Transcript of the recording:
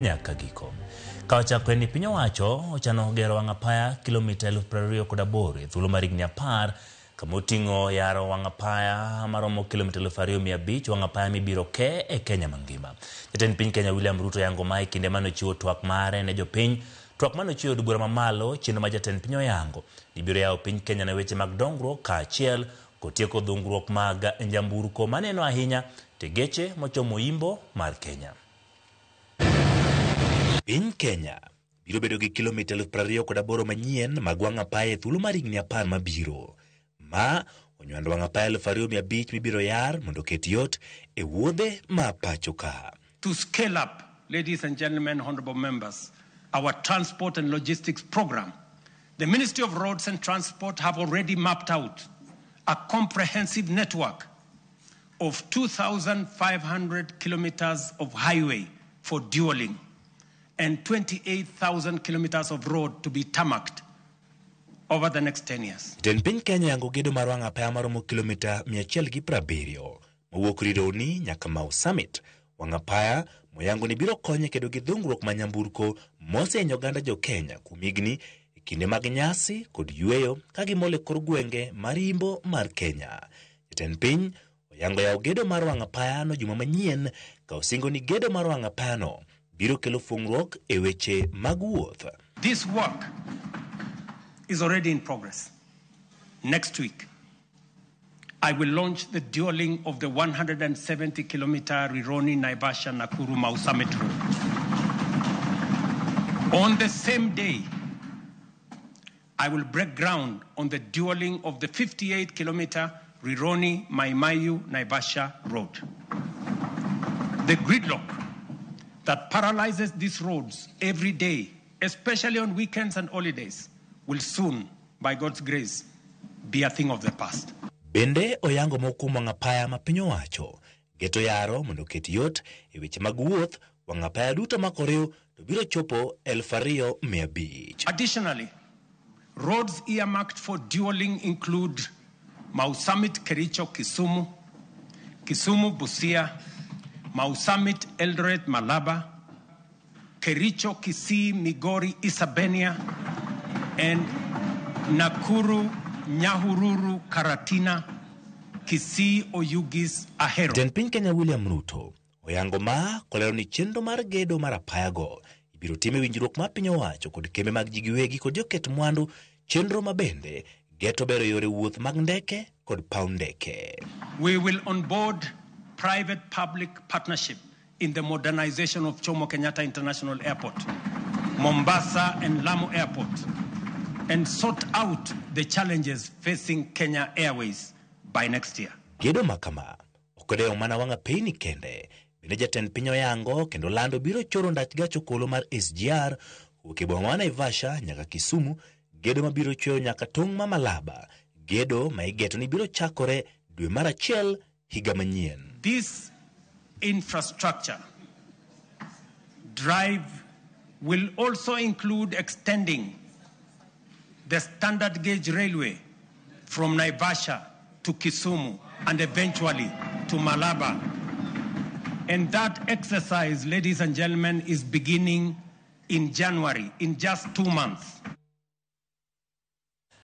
nyaka giko. Kawachako ni piny owacho ochano gero wang' apaya kilomita 28 thuolo mar higni 10 kama oting'o yaro wang' apaya maromo kilomita 2,500 wang' apaya mibiro ke e Kenya mangima. Jatend piny Kenya William Ruto yango mae kinde mane ochiwo twak mare ne jopiny. Twak mane ochiwo od bura mamalo chino ma jatend piny oyango ibiro yawo piny Kenya na weche mag dongruok kaachiel kotieko dhungruok mag njamburko maneno ahinya tegeche mochomo imbo mar Kenya. Piny Kenya biro bedo gi kilomita 28 manyien mag wang' apaya thuolo mar higni 10 mabiro. Ma onywando wang' apaya 2,500 mibiro yar mondo ket yot e wuodhe ma pacho ka. To scale up, ladies and gentlemen, honorable members, our transport and logistics program, the Ministry of Roads and Transport have already mapped out a comprehensive network of 2,500 kilometers of highway for dualling and 28,000 kilometers of road to be tarmacked over the next 10 years. Jatend piny Kenya yango gedo mar wang' apaya maromo kilomita 170 mowuok Rironi nyaka Mau Summit. Wang' apaya moyango ni biro konye kedo gi dhungruok ma nyamburko mosenyo oganda jo Kenya kuom higni e kinde mag nyasi kod yueyo ka gimole kor gwenge mar imbo mar Kenya. Jatend piny oyango yawo gedo mar wang' apaya no juma manyien ka osingo ni gedo mar wang' apaya no biro kelo fungruok e weche mag wuoth. This work is already in progress. Next week, I will launch the dualling of the 170-kilometer Rironi-Naivasha-Nakuru-Mau Summit road. On the same day, I will break ground on the dualling of the 58-kilometer Rironi-Mai-Mahiu-Naivasha road. The gridlock that paralyzes these roads every day, especially on weekends and holidays, will soon, by God's grace, be a thing of the past. Bende oyango mokumo wang' apaya ma piny owacho geto yaro mondo ket yot e weche mag wuoth wang' apaya duto makoriw to biro chopo 2,500. Additionally, roads earmarked for dualling include Mau Summit Kericho Kisumu, Kisumu Busia, Mau Summit Eldoret Malaba, Kericho Kisii Migori Isabenia, and Nakuru Nyahururu Karatina Kisii Oyugis Ahero. Jatend piny Kenya William Ruto oyango ma kolero ni chenro mar gedo mar apaya go ibiro time winjruok mar piny owacho kod kembe mag ji giwegi kod joket mwandu chenro mabende geto bero yore wuoth mag ndeke kod paw ndeke. We will onboard private-public partnership in the modernization of Jomo Kenyatta International Airport, Mombasa and Lamu Airport, and sort out the challenges facing Kenya Airways by next year. Gedo makama okodeo mana wang' apayni kende bende jatend piny oyango kendo lando biro choro ndach gach okolo mar SGR wuok e boma ma Naivasha nyaka Kisumu, gedo mabiro chweyo nyaka tong' ma Malaba, gedo ma igeto ni biro chakore dwe mar achiel higa manyien. This infrastructure drive will also include extending the standard gauge railway from Naivasha to Kisumu and eventually to Malaba. And that exercise, ladies and gentlemen, is beginning in January, in just 2 months.